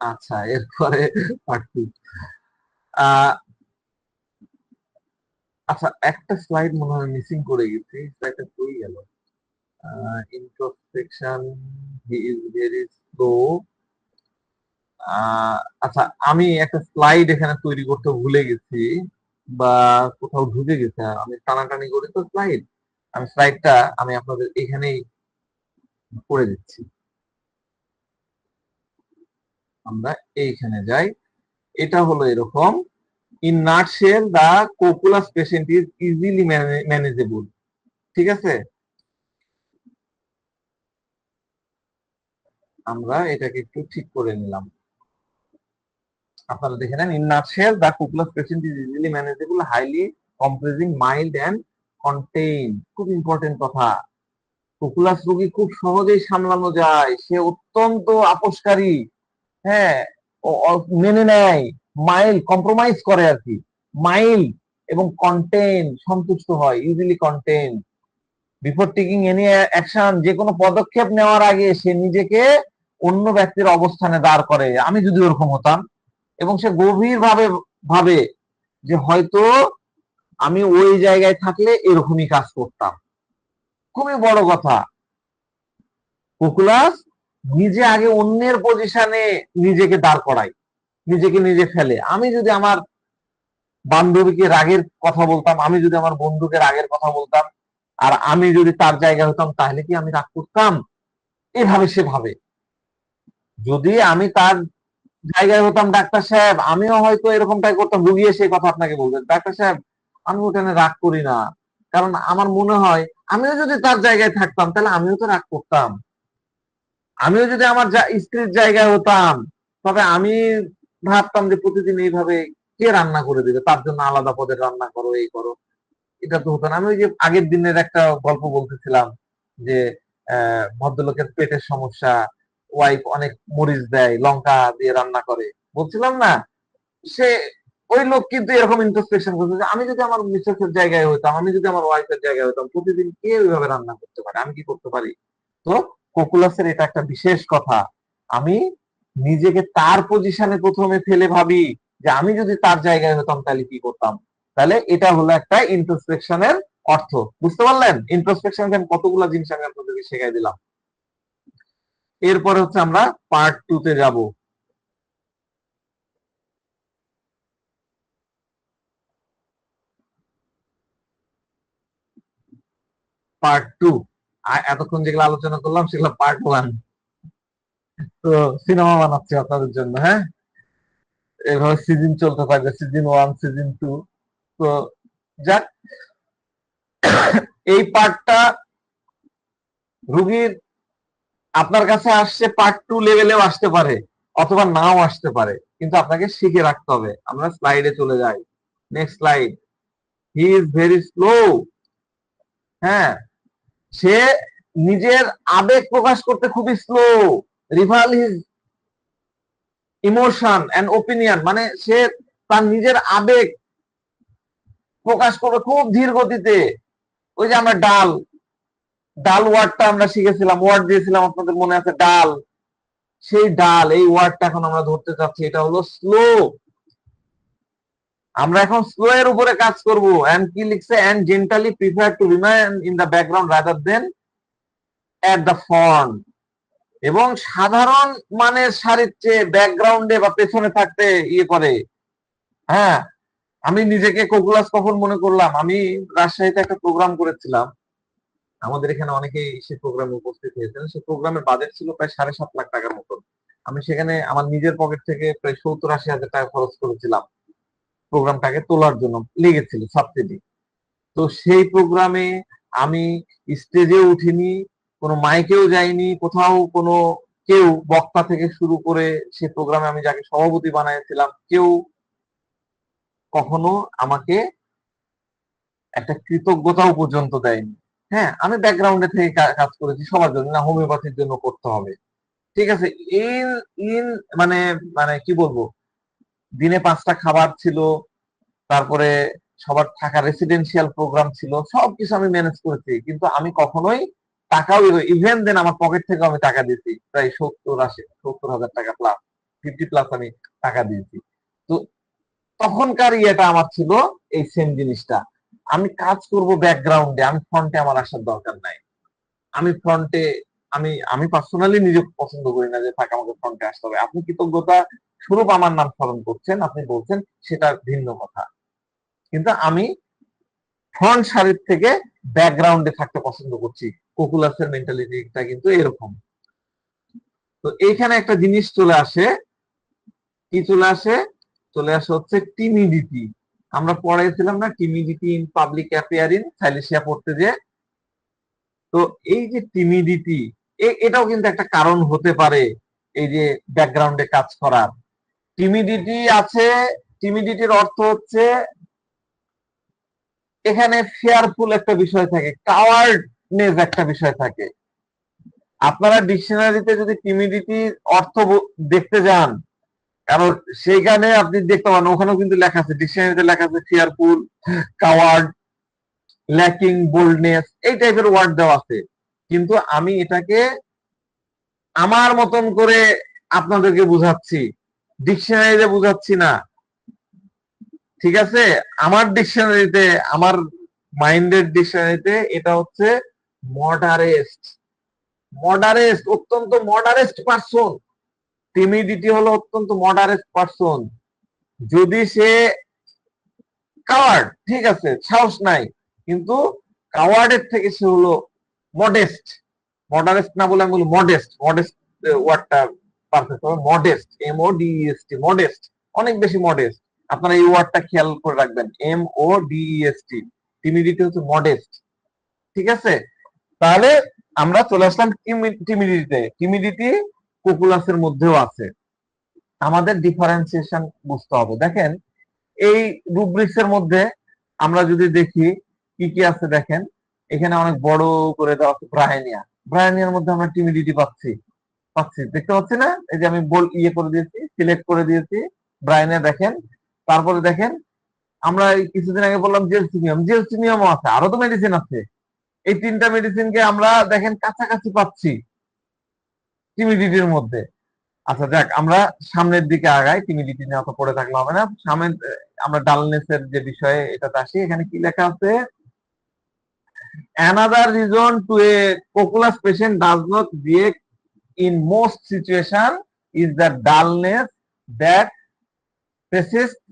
আচ্ছা, এরপরে পার্ট টু। আচ্ছা, একটা স্লাইড মনে হয় মিসিং করে গেছি, স্লাইডটা কই গেল? Introspection, he is very slow. আচ্ছা, আমি একটা স্লাইড এখানে তৈরি করতে ভুলে গেছি বা কোথাও ঢুকে গেছে, আমি টানাটানি করি তো স্লাইড, আমি স্লাইডটা আমি আপনাদের এখানেই করে দিচ্ছি। আমরা এইখানে যাই, এটা হলো এরকম। In nutshell the কোকুলাস patient is easily manageable. ঠিক আছে, আমরা এটাকে একটু ঠিক করে নিলাম। আপনারা দেখে নেন, in nutshell the কোকুলাস patient is easily manageable, highly compressing, mild and contain. খুব ইম্পর্টেন্ট কথা, কোকুলাস রোগী খুব সহজেই সামলানো যায়, সে অত্যন্ত আপোষকারী, হ্যাঁ, মেনে নেয়, মাইল্ড, কম্প্রোমাইজ করে আর কি, মাইল্ড এবং কন্টেন, সন্তুষ্ট হয়, easily contain. Before taking any action, যে কোনো পদক্ষেপ নেওয়ার আগে সে নিজেকে অন্য ব্যক্তির অবস্থানে দাঁড় করে, আমি যদি ওরকম হতাম, এবং সে গভীর ভাবে ভাবে যে হয়তো আমি ওই জায়গায় থাকলে এরকমই কাজ করতাম। খুবই বড় কথা, কোকুলাস নিজে আগে অন্যের পজিশনে নিজেকে দাঁড় করায়, নিজেকে নিজে ফেলে। আমি যদি আমার বান্ধবীকে রাগের কথা বলতাম, আমি যদি আমার বন্ধুকে রাগের কথা বলতাম, আর আমি যদি তার জায়গায় হতাম, তাহলে কি আমি রাগ করতাম? এভাবে সে ভাবে। যদি আমি তার জায়গায় হতাম ডাক্তার সাহেব, আমিও হয়তো এরকমটাই করতাম। রুগী সেই কথা আপনাকে বলবেন, ডাক্তার সাহেব আমি ওখানে রাগ করি না, কারণ আমার মনে হয় আমিও যদি তার জায়গায় থাকতাম তাহলে আমিও তো রাগ করতাম। আমিও যদি আমার স্ত্রীর জায়গায় হতাম, তবে আমি ভাবতাম যে প্রতিদিন এইভাবে কে রান্না করে দিবে, তার জন্য আলাদা পদের রান্না করো, এই করো। এটা তো হতো না। আমি ওই যে আগের দিনের একটা গল্প বলতেছিলাম যে ভদ্রলোকের পেটের সমস্যা, ওয়াইফ অনেক মরিচ দেয়, লঙ্কা দিয়ে রান্না করে, বলছিলাম না? সে ওই লোক কিন্তু এরকম ইন্ট্রোস্পেকশন করছে যে আমি যদি আমার মিসেসের জায়গায় হইতাম, আমি যদি আমার ওয়াইফের জায়গায় হইতাম, প্রতিদিন কে ওইভাবে রান্না করতে পারে, আমি কি করতে পারি? তো কোকুলাসের এটা একটা বিশেষ কথা, আমি নিজেকে তার পজিশনে প্রথমে ফেলে ভাবি যে আমি যদি তার জায়গায় হতাম তাহলে কি করতাম। তাহলে এটা হলো একটা ইন্ট্রোস্পেকশনের অর্থ। বুঝতে পারলেন ইন্ট্রোস্পেকশন কতগুলো জিনিস আমি আপনাদেরকে শেখাই দিলাম। এরপরে হচ্ছে আমরা পার্ট টু তে যাব। পার্ট টু, এতক্ষণ যেগুলো আলোচনা করলাম সেগুলো পার্ট ওয়ান। তো সিনেমা বানাচ্ছি আপনাদের জন্য, হ্যাঁ, এভাবে সিজন চলতে থাকবে, সিজন ওয়ান, সিজন টু। তো যাক, এই পার্টটা রুগীর আপনার কাছে আসছে পার্ট টু লেভেলেও আসতে পারে, অথবা নাও আসতে পারে, কিন্তু আপনাকে শিখে রাখতে হবে। আমরা স্লাইডে চলে যাই, next slide. He is very slow. হ্যাঁ, সে নিজের আবেগ প্রকাশ করতে খুবই slow. Reveal his emotion and opinion, মানে সে তার নিজের আবেগ প্রকাশ করবে খুব ধীর গতিতে। ওই যে আমরা ডাল, ডাল ওয়ার্ডটা আমরা শিখেছিলাম, ওয়ার্ড দিয়েছিলাম আপনাদের মনে আছে, ডাল। সেই ডাল, এই ওয়ার্ডটা এখন আমরা ধরতে চাচ্ছি, এটা হলো স্লো। আমরা এখন স্লো এর উপরে কাজ করব। এন্ড কি লিখছে, and gently prefer to remain in the background rather than at the front. এবং সাধারণ মানের সারির চেয়ে ব্যাকগ্রাউন্ডে বা পেছনে থাকতে ইয়ে করে। হ্যাঁ, আমি নিজেকে কোকুলাস কখন মনে করলাম, আমি রাজশাহীতে একটা প্রোগ্রাম করেছিলাম, আমাদের এখানে অনেকেই সেই প্রোগ্রামে উপস্থিত হয়েছেন। সেই প্রোগ্রামের বাজেট ছিল প্রায় 7.5 লাখ টাকার মতন। আমি সেখানে আমার নিজের পকেট থেকে প্রায় 70-80 হাজার টাকা খরচ করেছিলাম প্রোগ্রামটাকে তোলার জন্য, লেগেছিল সাবসিডি। তো সেই প্রোগ্রামে আমি স্টেজে উঠিনি, কোনো মাইকেও যাইনি, কোথাও কোনো কেউ বক্তা থেকে শুরু করে সে প্রোগ্রামে আমি যাকে সভাপতি বানিয়েছিলাম, কেউ কখনো আমাকে একটা কৃতজ্ঞতাও পর্যন্ত দেয়নি। হ্যাঁ, আমি ব্যাকগ্রাউন্ডে থেকে কাজ করেছি সবার জন্য, না হোমিওপ্যাথির জন্য করতে হবে। ঠিক আছে, ইন ইন মানে মানে কি বলবো, দিনে 5টা খাবার ছিল, তারপরে সবার থাকা রেসিডেন্সিয়াল প্রোগ্রাম ছিল, সবকিছু আমি ম্যানেজ করেছি, কিন্তু আমি কখনোই টাকাও ইভেন দেন আমার পকেট থেকে আমি টাকা দিয়েছি প্রায় 70,000 টাকা প্লাস 50 প্লাস আমি টাকা দিয়েছি। তো তখনকার ইয়েটা আমার ছিল এই সেম জিনিসটা, আমি কাজ করব ব্যাকগ্রাউন্ডে, আমি ফ্রন্টে আমার আসার দরকার নাই। আমি ফ্রন্টে আমি পার্সোনালি নিজে পছন্দ করি না যে থাক আমাকে ফ্রন্টে আসতে হবে। আপনি কৃতজ্ঞতা স্বরূপ আমার নাম স্মরণ করছেন, আপনি বলছেন, সেটা ভিন্ন কথা, কিন্তু আমি ফ্রন্ট সারির থেকে ব্যাকগ্রাউন্ডে থাকতে পছন্দ করছি। কোকুলাসের মেন্টালিটিটা কিন্তু এরকম। তো এইখানে একটা জিনিস চলে আসে, কি চলে আসে? চলে আসে হচ্ছে টিমিডিটি। আমরা পড়াইছিলাম না টিমিডিটি ইন পাবলিক অ্যাপিয়ারিং, সাইলেশিয়া পড়তে যে। তো এই যে টিমিডিটি, এটাও কিন্তু একটা কারণ হতে পারে এই যে ব্যাকগ্রাউন্ডে কাজ করার। টিমিডিটি আছে, টিমিডিটির অর্থ হচ্ছে এখানে ফেয়ারফুল একটা বিষয় থাকে, কাওয়ার্ডনেস একটা বিষয় থাকে। আপনারা ডিকশনারিতে যদি টিমিডিটির অর্থ দেখতে যান, কারণ সেইখানে আপনি দেখতে পান ওখানেও কিন্তু লেখা আছে, ডিকশনারিতে লেখা আছে ফিয়ারফুল, কাওয়ার্ড, ল্যাকিং বোল্ডনেস, এই টাইপের ওয়ার্ড দেওয়া আছে। কিন্তু আমি এটাকে আমার মতন করে আপনাদেরকে বুঝাচ্ছি, ডিকশনারিতে বুঝাচ্ছি না, ঠিক আছে? আমার ডিকশনারিতে, আমার মাইন্ডের ডিকশনারিতে এটা হচ্ছে মডারেস্ট। মডারেস্ট, অত্যন্ত মডারেস্ট পারসন। টিমিডিটি হলো অত্যন্ত মডারেস্ট পারসন। যদি সে কাওয়ার্ড, ঠিক আছে, সাহস নাই, কিন্তু কাওয়ার্ডের থেকে সে হলো মডেস্ট। মডারেস্ট না বলে আমি বলি মডেস্ট। মডেস্ট ওয়ার্ডটা পারফেক্ট হবে, মডেস্ট, MODEST, মডেস্ট, অনেক বেশি মডেস্ট। আপনারা এই ওয়ার্ডটা খেয়াল করে রাখবেন, MODEST। টিমিডিটি হচ্ছে মডেস্ট, ঠিক আছে? তাহলে আমরা চলে আসলাম টিমিডিটিতে। টিমিডিটি কোকুলাসের মধ্যেও আছে, আমাদের ডিফারেন্সিয়েশন বুঝতে হবে। দেখেন এই রুব্রিক্স এর মধ্যে আমরা যদি দেখি কি কি আছে, দেখেন এখানে অনেক বড় করে দেওয়া আছে ব্রায়ানিয়া। ব্রায়ানিয়ার মধ্যে আমরা টিমিডিটি পাচ্ছি, দেখতে পাচ্ছি না? এই যে আমি ইয়ে করে দিয়েছি, সিলেক্ট করে দিয়েছি ব্রায়ানিয়া, দেখেন। তারপরে দেখেন আমরা এই কিছুদিন আগে বললাম জেলসিমিয়ামও আছে, আরো তো মেডিসিন আছে। এই তিনটা মেডিসিনকে আমরা দেখেন কাছাকাছি পাচ্ছি টিমিডিটির মধ্যে। আচ্ছা যাক, আমরা সামনের দিকে আগাই, টিমিডিটি নিয়ে অত পড়ে থাকলে হবে না। সামনে আমরা ডালনেসের যে বিষয়ে এটাতে আসি, এখানে কি লেখা আছে? another reason to a coculus patient does not react in most situation is the dullness that persists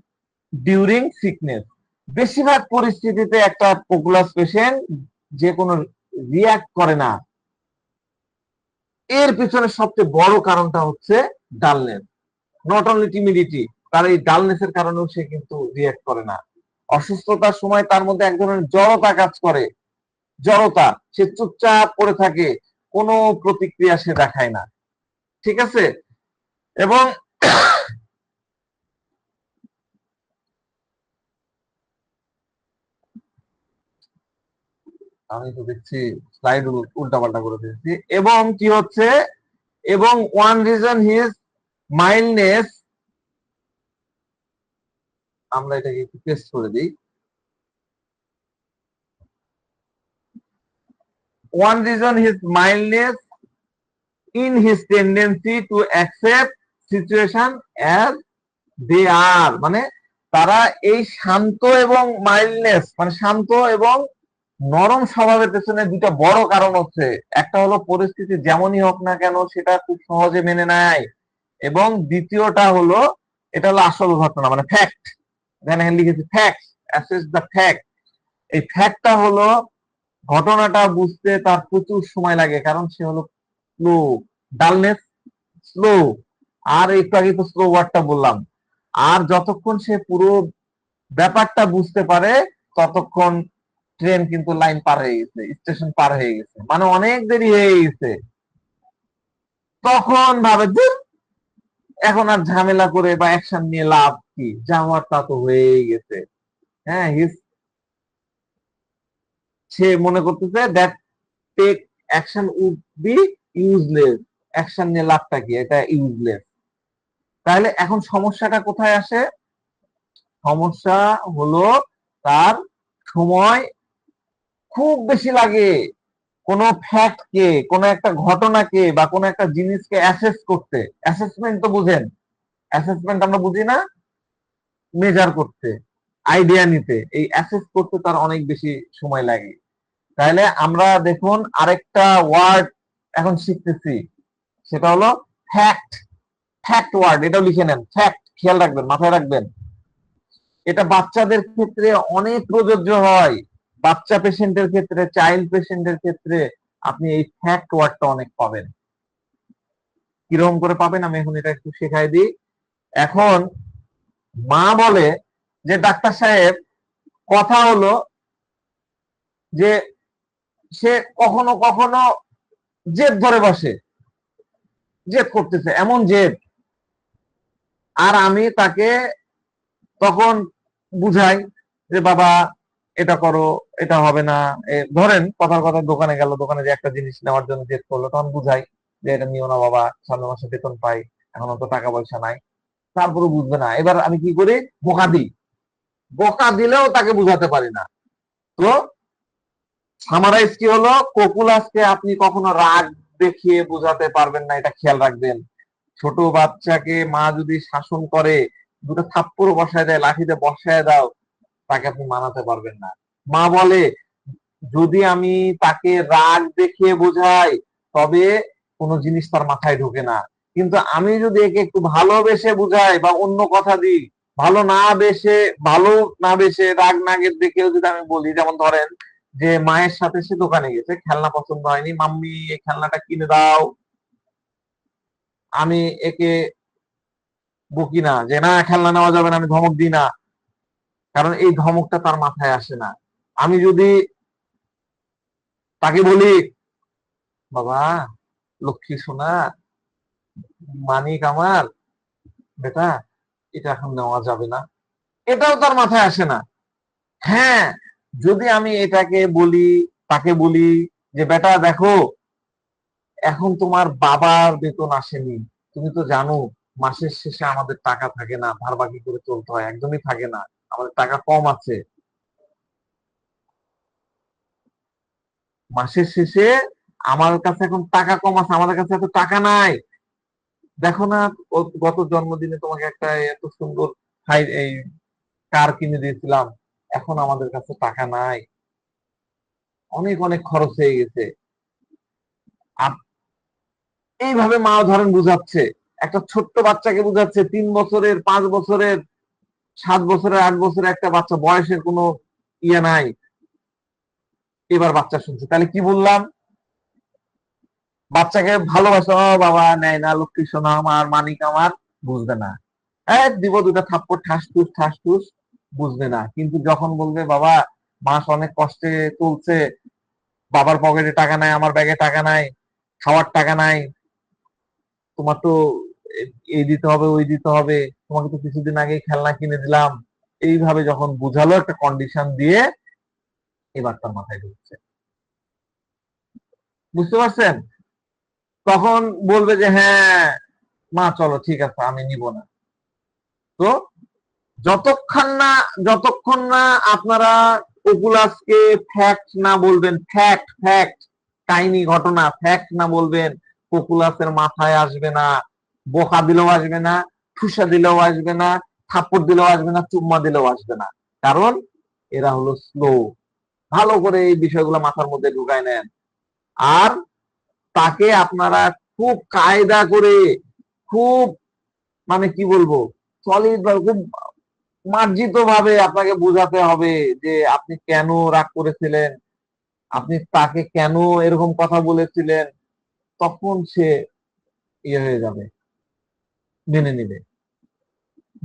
during sickness. বেশিরভাগ পরিস্থিতিতে একটা কোকুলাস পেশেন্ট যে কোনো রিয়াক্ট করে না, এর পিছনে সবচেয়ে বড় কারণটা হচ্ছে ডালনেস। নট অনলি টিমিডিটি, তার এই ডালনেসের কারণেও সে কিন্তু রিয়াক্ট করে না। অসুস্থতার সময় তার মধ্যে এক ধরনের জড়তা কাজ করে, জড়তা, সে চুপচাপ পড়ে থাকে, কোনো প্রতিক্রিয়া সে দেখায় না, ঠিক আছে? এবং আমি তো দেখছি স্লাইড উল্টাপাল্টা করে দিয়েছি। এবং কি হচ্ছে, এবং ওয়ান রিজন হিজ মাইল্ডনেস, আমরা এটাকে একটু পেস্ট করে দিই। One reason his mildness in his tendency to accept situation as they are, মানে তারা এই শান্ত এবং মাইল্ডনেস, মানে শান্ত এবং নরম স্বভাবের পেছনে দুটা বড় কারণ হচ্ছে, একটা হলো পরিস্থিতি যেমনই হোক না কেন সেটা খুব সহজে মেনে নেয়, এবং দ্বিতীয়টা হলো, এটা হলো আসল ঘটনা, মানে ফ্যাক্ট। এখানে লিখেছি ফ্যাক্ট, অ্যাসেস দ্য ফ্যাক্ট। এই ফ্যাক্টটা হলো ঘটনাটা বুঝতে তার প্রচুর সময় লাগে, কারণ সে হলো স্লো, ডালনেস, স্লো। আর একটু আগে তো স্লো ওয়ার্ডটা বললাম। আর যতক্ষণ সে পুরো ব্যাপারটা বুঝতে পারে ততক্ষণ ট্রেন কিন্তু লাইন পার হয়ে গেছে, স্টেশন পার হয়ে গেছে, মানে অনেক দেরি হয়ে গেছে। তখন ভাবে যে এখন আর ঝামেলা করে বা অ্যাকশন নিয়ে লাভ কি, যা হওয়ার তা তো হয়ে গেছে। হ্যাঁ, সে মনে করতেছে that take action would be useless, action নিয়ে লাভটা কি, এটা ইউজলেস। তাহলে এখন সমস্যাটা কোথায় আসে? সমস্যা হলো তার সময় খুব বেশি লাগে কোনো ফ্যাক্টকে, কোনো একটা ঘটনাকে বা কোনো একটা জিনিসকে অ্যাসেস করতে। অ্যাসেসমেন্ট তো বুঝেন, অ্যাসেসমেন্ট আমরা বুঝি না, মেজার করতে, আইডিয়া নিতে, এই অ্যাসেস করতে তার অনেক বেশি সময় লাগে। তাহলে আমরা দেখুন আরেকটা ওয়ার্ড এখন শিখতেছি, সেটা হলো ফ্যাক্ট। ফ্যাক্ট ওয়ার্ড, এটাও লিখে নেন, ফ্যাক্ট, খেয়াল রাখবেন, মাথায় রাখবেন। এটা বাচ্চাদের ক্ষেত্রে অনেক প্রযোজ্য হয়। বাচ্চা পেশেন্টের ক্ষেত্রে, চাইল্ড পেশেন্টের ক্ষেত্রে আপনি এই ফ্যাক্ট ওয়ার্ডটা অনেক পাবেন। কিরকম করে পাবেন আমি এখন এটা একটু শেখাই দিই। এখন মা বলে যে ডাক্তার সাহেব, কথা হলো যে সে কখনো কখনো জেদ ধরে বসে, জেদ করতেছে, এমন জেদ, আর আমি তাকে তখন বুঝাই যে বাবা এটা করো, এটা হবে না। ধরেন কথার কথা দোকানে গেল, দোকানে যে একটা জিনিস নেওয়ার জন্য জেদ করলো, তখন বুঝাই যে এটা নিও না বাবা, সামনের মাসে বেতন পাই, এখনো তো টাকা পয়সা নাই। তারপরে বুঝবে না। এবার আমি কি করি, বকা দিই। বকা দিলেও তাকে বুঝাতে পারি না। তো সামারাইজ কি হলো, ককুলাসকে আপনি কখনো রাগ দেখিয়ে বোঝাতে পারবেন না, এটা খেয়াল রাখবেন। ছোট বাচ্চাকে মা যদি শাসন করে, দুটো থাপ্পড় বসায় দেয়, লাঠিতে বসায় দাও, তাকে আপনি মানাতে পারবেন না। মা বলে যদি আমি তাকে রাগ দেখিয়ে বোঝাই, তবে কোনো জিনিস তার মাথায় ঢোকে না। কিন্তু আমি যদি একে একটু ভালোবেসে বুঝাই বা অন্য কথা দিই, ভালো না বেসে, ভালো না বেসে, রাগ নাগের দেখেও যদি আমি বলি, যেমন ধরেন যে মায়ের সাথে সে দোকানে গেছে, খেলনা পছন্দ হয়নি, মাম্মি এই খেলনাটা কিনে দাও, আমি একে বকি না যে না খেলনা নেওয়া যাবে না, আমি ধমক দিই না, কারণ এই ধমকটা তার মাথায় আসে না। আমি যদি তাকে বলি বাবা লক্ষ্মী সোনা, মানিক আমার বেটা, এটা এখন নেওয়া যাবে না, এটাও তার মাথায় আসে না। হ্যাঁ, যদি আমি এটাকে বলি, তাকে বলি যে বেটা দেখো, এখন তোমার বাবার বেতন আসেনি, তুমি তো জানো মাসের শেষে আমাদের টাকা থাকে না, ধার বাকি করে চলতে হয়, একদমই থাকে না, আমাদের টাকা কম আছে, মাসের শেষে আমার কাছে এখন টাকা কম আছে, আমাদের কাছে এত টাকা নাই। দেখো না, গত জন্মদিনে তোমাকে একটা এত সুন্দর এই কার কিনে দিয়েছিলাম, এখন আমাদের কাছে টাকা নাই, অনেক অনেক খরচ হয়ে গেছে। এইভাবে মা ধরেন বুঝাচ্ছে, একটা ছোট্ট বাচ্চাকে বুঝাচ্ছে, 3 বছরের, 5 বছরের, 7 বছরের, 8 বছরের একটা বাচ্চা, বয়সের কোনো ইয়ে নাই। এবার বাচ্চা শুনছে, তাহলে কি বললাম, বাচ্চাকে ভালোবাসা, ও বাবা নেয় না, লক্ষ্মী সোনা আমার, মানিক আমার, বুঝবে না। দিব দুটা থাপ্পড়, ঠাস ঠুস ঠাস ঠুস, বুঝবে না। কিন্তু যখন বলবে বাবা মাস অনেক কষ্টে চলছে, বাবার পকেটে টাকা নাই, আমার ব্যাগে টাকা নাই, খাওয়ার টাকা নাই, তোমার তো এই দিতে হবে, ওই দিতে হবে, তোমাকে তো কিছুদিন আগে খেলনা কিনে দিলাম, এইভাবে যখন বুঝালো একটা কন্ডিশন দিয়ে, এবার তার মাথায় ঢুকছে। বুঝতে পারছেন? তখন বলবে যে হ্যাঁ মা চলো ঠিক আছে, আমি নিব না। তো যতক্ষণ না আপনারা পপুলাসকে ফ্যাক্ট না বলবেন, ফ্যাক্ট ফ্যাক্ট, কাহিনী ঘটনা ফ্যাক্ট না বলবেন, পপুলাসের মাথায় আসবে না। বকা দিলেও আসবে না, ঠুসা দিলেও আসবে না, থাপ্পড় দিলেও আসবে না, চুম্মা দিলেও আসবে না। কারণ এরা হলো স্লো। ভালো করে এই বিষয়গুলো মাথার মধ্যে ঢুকায় নেন। আর তাকে আপনারা খুব কায়দা করে, খুব মানে কি বলবো, সলিড ভাবে, খুব মার্জিত ভাবে আপনাকে বোঝাতে হবে যে আপনি কেন রাগ করেছিলেন, আপনি তাকে কেন এরকম কথা বলেছিলেন। তখন সে ইয়ে হয়ে যাবে, মেনে নিবে,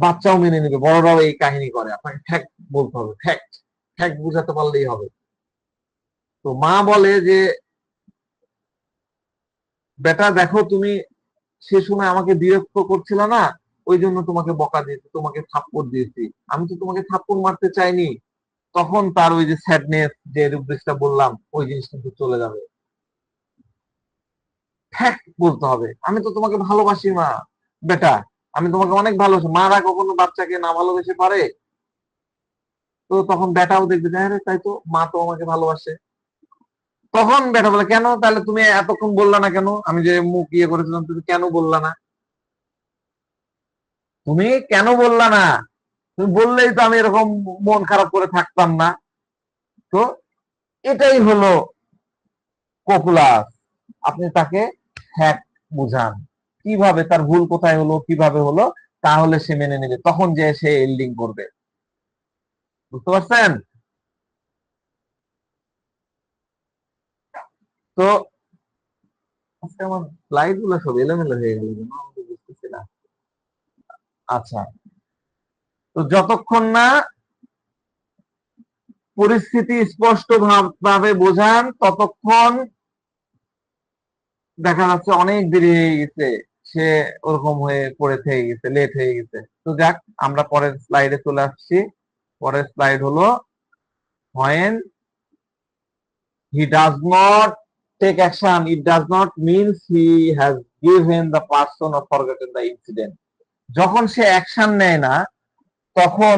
বাচ্চাও মেনে নিবে, বড়রাও এই কাহিনী করে। আপনাকে ফ্যাক্ট বলতে হবে, ফ্যাক্ট, ফ্যাক্ট বুঝাতে পারলেই হবে। তো মা বলে যে বেটা দেখো, তুমি সে সময় আমাকে বিরক্ত করছিল না, ওই জন্য তোমাকে বকা দিয়েছি, তোমাকে থাপ্পড় দিয়েছি, আমি তো তোমাকে থাপ্পড় মারতে চাইনি। তখন তার ওই যে স্যাডনেস, যে রূপটা বললাম, ওই জিনিস কিন্তু চলে যাবে। ফ্যাক্ট বলতে হবে, আমি তো তোমাকে ভালোবাসি মা, বেটা আমি তোমাকে অনেক ভালোবাসি। মারা কখনো বাচ্চাকে না ভালোবেসে পারে? তো তখন বেটাও দেখবে যে আরে তাই তো, মা তো আমাকে ভালোবাসে। তখন বেটা বলে কেন তাহলে তুমি এতক্ষণ বললা না কেন, আমি যে মুখ ইয়ে করেছিলাম তুমি কেন বললা না, তুমি কেন বললা না, তুমি বললেই তো আমি এরকম মন খারাপ করে থাকতাম না। তো এটাই হলো ককুলাস। আপনি তাকে ফ্যাক্ট বুঝান, কিভাবে তার ভুল কোথায় হলো, কিভাবে হলো, তাহলে সে মেনে নেবে, তখন যে সে এল্ডিং করবে। বুঝতে পারছেন? তো আজকে আমার স্লাইড গুলো সব এলোমেলো হয়ে গেল কেন আমি তো বুঝতেছি না। আচ্ছা, তো যতক্ষণ না পরিস্থিতি স্পষ্ট ভাবে বোঝান ততক্ষণ দেখা যাচ্ছে অনেক দেরি হয়ে গেছে, সে ওরকম হয়ে পড়ে থেকে গেছে, লেট হয়ে গেছে। তো যাক, আমরা পরের স্লাইডে চলে আসছি। পরের স্লাইড হলো when he does not take action, it does not means he has given the person or forgotten the incident. যখন সে অ্যাকশন নেয় না তখন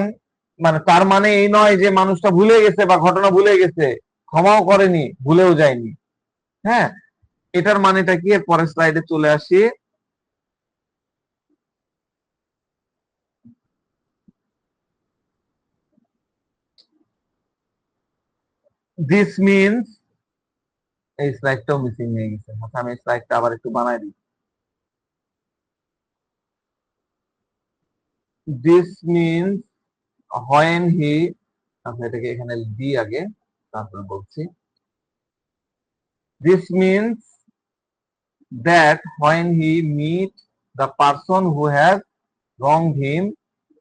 মানে তার মানে এই নয় যে মানুষটা ভুলে গেছে বা ঘটনা ভুলে গেছে, ক্ষমাও করেনি, ভুলেও যায়নি। হ্যাঁ, এটার মানেটা কি? এর পরের স্লাইডে চলে আসি। দিস মিনস, এই স্লাইডটাও মিসিং হয়ে গেছে। আচ্ছা, আমি স্লাইডটা আবার একটু বানাই দিই। দিস মিনস when he, আচ্ছা এটাকে এখানে দি আগে, তারপর বলছি। This means that when he meet the person who has wronged him,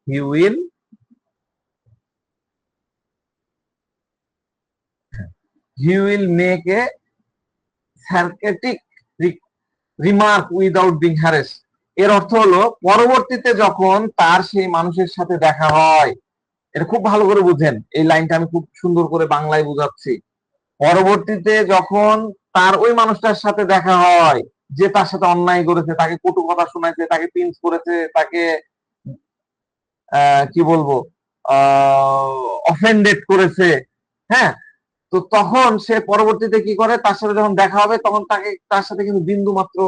he will make a sarcastic remark without being harassed. এর অর্থ হলো পরবর্তীতে যখন তার সেই মানুষের সাথে দেখা হয়, এটা খুব ভালো করে বুঝেন, এই লাইনটা আমি খুব সুন্দর করে বাংলায় বুঝাচ্ছি। পরবর্তীতে যখন তার ওই মানুষটার সাথে দেখা হয় যে তার সাথে অন্যায় করেছে, তাকে কটু কথা শোনাইছে, তাকে পিঞ্চ করেছে, তাকে কি বলবো অফেন্ডেড করেছে, হ্যাঁ, তো তখন সে পরবর্তীতে কি করে, তার সাথে যখন দেখা হবে তখন তার সাথে কিন্তু বিন্দু মাত্র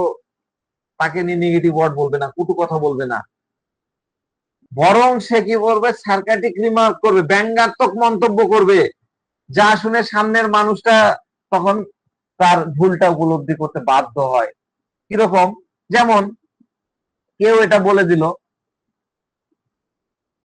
তাকে নিয়ে নেগেটিভ ওয়ার্ড বলবে না, কটু কথা বলবে না, বরং সে কি করবে, সার্কাস্টিক রিমার্ক করবে, ব্যঙ্গাত্মক মন্তব্য করবে, যা শুনে সামনের মানুষটা তখন তার ভুলটা উপলব্ধি করতে বাধ্য হয়। কিরকম? যেমন কেউ এটা বলে দিল